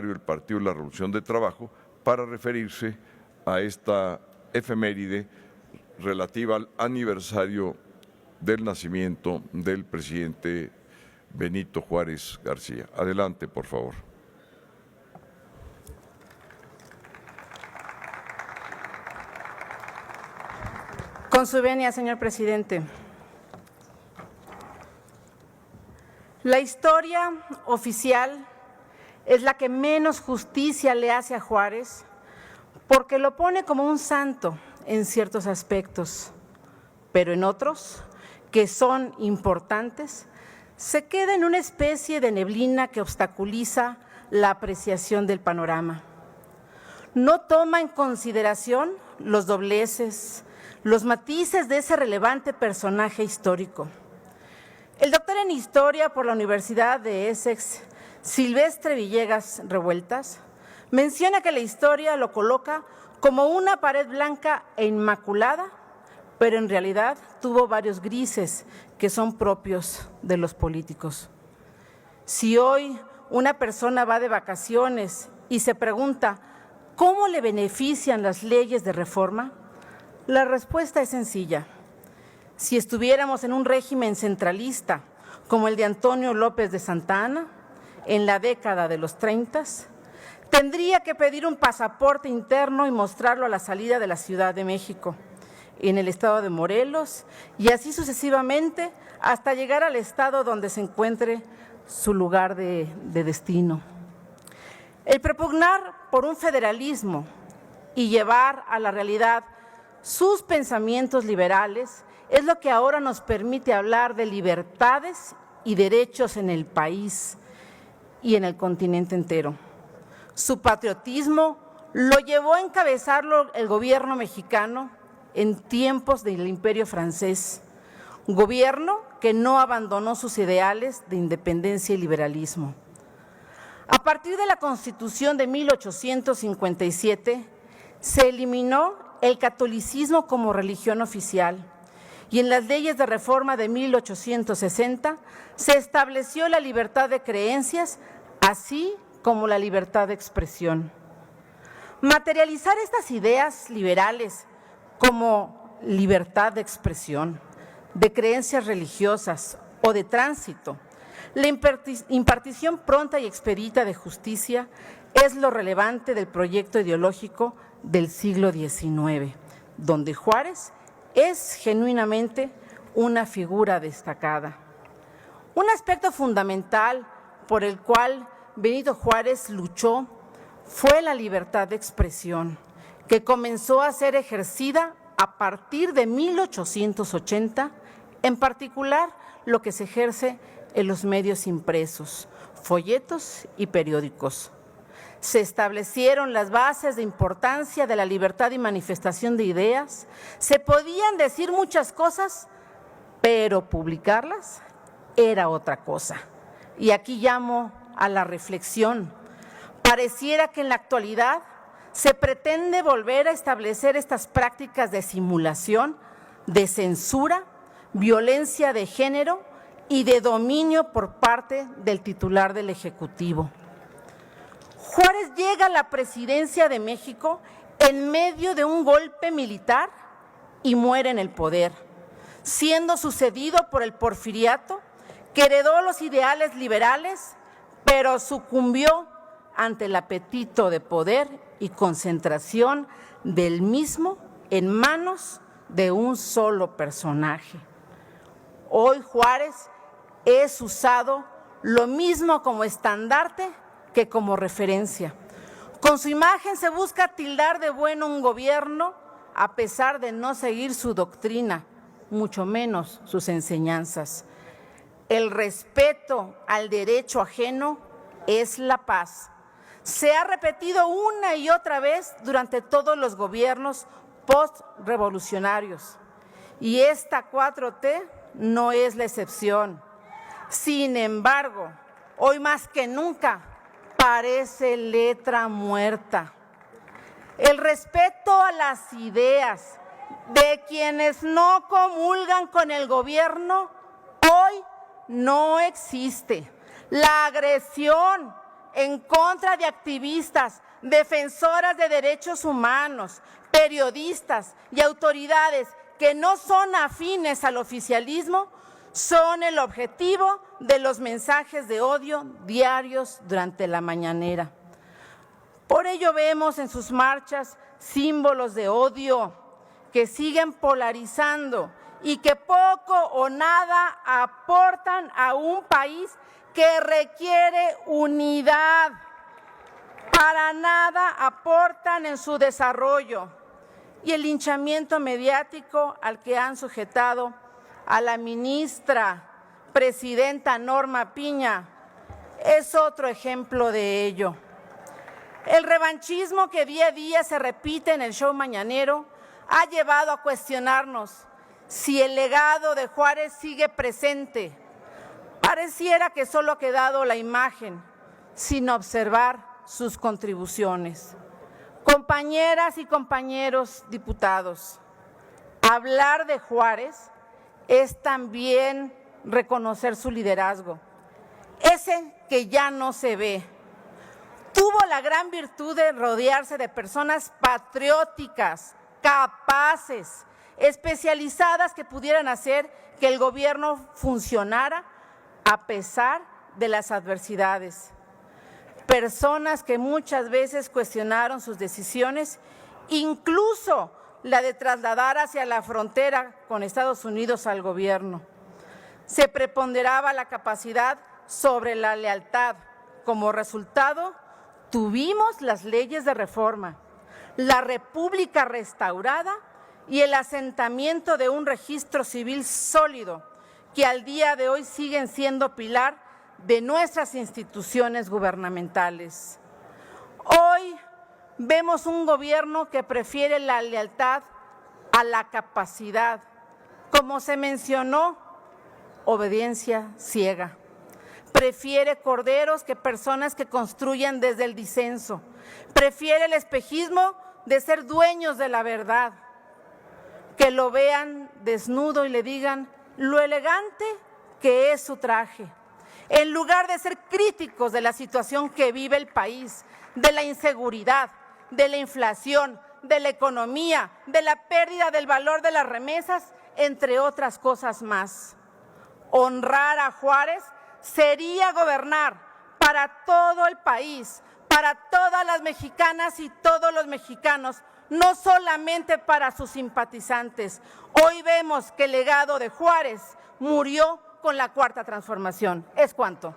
el Partido de la Revolución de Trabajo para referirse a esta efeméride relativa al aniversario del nacimiento del presidente Benito Juárez García. Adelante, por favor. Con su venia, señor presidente. La historia oficial es la que menos justicia le hace a Juárez porque lo pone como un santo en ciertos aspectos, pero en otros, que son importantes, se queda en una especie de neblina que obstaculiza la apreciación del panorama. No toma en consideración los dobleces, los matices de ese relevante personaje histórico. El doctor en Historia por la Universidad de Essex, Silvestre Villegas Revueltas, menciona que la historia lo coloca como una pared blanca e inmaculada, pero en realidad tuvo varios grises que son propios de los políticos. Si hoy una persona va de vacaciones y se pregunta ¿cómo le benefician las leyes de reforma?, la respuesta es sencilla. Si estuviéramos en un régimen centralista como el de Antonio López de Santa Anna, en la década de los 30, tendría que pedir un pasaporte interno y mostrarlo a la salida de la Ciudad de México, en el estado de Morelos, y así sucesivamente hasta llegar al estado donde se encuentre su lugar de destino. El propugnar por un federalismo y llevar a la realidad sus pensamientos liberales es lo que ahora nos permite hablar de libertades y derechos en el país y en el continente entero. Su patriotismo lo llevó a encabezarlo el gobierno mexicano en tiempos del Imperio francés, gobierno que no abandonó sus ideales de independencia y liberalismo. A partir de la Constitución de 1857, se eliminó el catolicismo como religión oficial y en las leyes de reforma de 1860 se estableció la libertad de creencias, así como la libertad de expresión. Materializar estas ideas liberales como libertad de expresión, de creencias religiosas o de tránsito, la impartición pronta y expedita de justicia es lo relevante del proyecto ideológico del siglo XIX, donde Juárez es genuinamente una figura destacada. Un aspecto fundamental por el cual Benito Juárez luchó fue la libertad de expresión, que comenzó a ser ejercida a partir de 1880, en particular lo que se ejerce en los medios impresos, folletos y periódicos. Se establecieron las bases de importancia de la libertad y manifestación de ideas. Se podían decir muchas cosas, pero publicarlas era otra cosa. Y aquí llamo a la reflexión. Pareciera que en la actualidad se pretende volver a establecer estas prácticas de simulación, de censura, violencia de género y de dominio por parte del titular del Ejecutivo. Juárez llega a la presidencia de México en medio de un golpe militar y muere en el poder, siendo sucedido por el Porfiriato, que heredó los ideales liberales, pero sucumbió ante el apetito de poder y concentración del mismo en manos de un solo personaje. Hoy Juárez es usado lo mismo como estandarte que como referencia. Con su imagen se busca tildar de bueno un gobierno a pesar de no seguir su doctrina, mucho menos sus enseñanzas. El respeto al derecho ajeno es la paz. Se ha repetido una y otra vez durante todos los gobiernos post-revolucionarios y esta 4T no es la excepción. Sin embargo, hoy más que nunca parece letra muerta. El respeto a las ideas de quienes no comulgan con el gobierno hoy no existe. La agresión, en contra de activistas, defensoras de derechos humanos, periodistas y autoridades que no son afines al oficialismo, son el objetivo de los mensajes de odio diarios durante la mañanera. Por ello vemos en sus marchas símbolos de odio que siguen polarizando y que poco o nada aportan a un país que requiere unidad. Para nada aportan en su desarrollo. Y el linchamiento mediático al que han sujetado a la ministra presidenta Norma Piña es otro ejemplo de ello. El revanchismo que día a día se repite en el show mañanero ha llevado a cuestionarnos si el legado de Juárez sigue presente. Pareciera que solo ha quedado la imagen, sin observar sus contribuciones. Compañeras y compañeros diputados, hablar de Juárez es también reconocer su liderazgo, ese que ya no se ve. Tuvo la gran virtud de rodearse de personas patrióticas, capaces, especializadas que pudieran hacer que el gobierno funcionara a pesar de las adversidades. Personas que muchas veces cuestionaron sus decisiones, incluso la de trasladar hacia la frontera con Estados Unidos al gobierno. Se preponderaba la capacidad sobre la lealtad. Como resultado, tuvimos las leyes de reforma, la República restaurada y el asentamiento de un registro civil sólido que al día de hoy siguen siendo pilar de nuestras instituciones gubernamentales. Hoy vemos un gobierno que prefiere la lealtad a la capacidad. Como se mencionó, obediencia ciega. Prefiere corderos que personas que construyan desde el disenso. Prefiere el espejismo de ser dueños de la verdad. Que lo vean desnudo y le digan lo elegante que es su traje. En lugar de ser críticos de la situación que vive el país, de la inseguridad, de la inflación, de la economía, de la pérdida del valor de las remesas, entre otras cosas más. Honrar a Juárez sería gobernar para todo el país, para todas las mexicanas y todos los mexicanos, no solamente para sus simpatizantes. Hoy vemos que el legado de Juárez murió con la Cuarta Transformación. Es cuanto.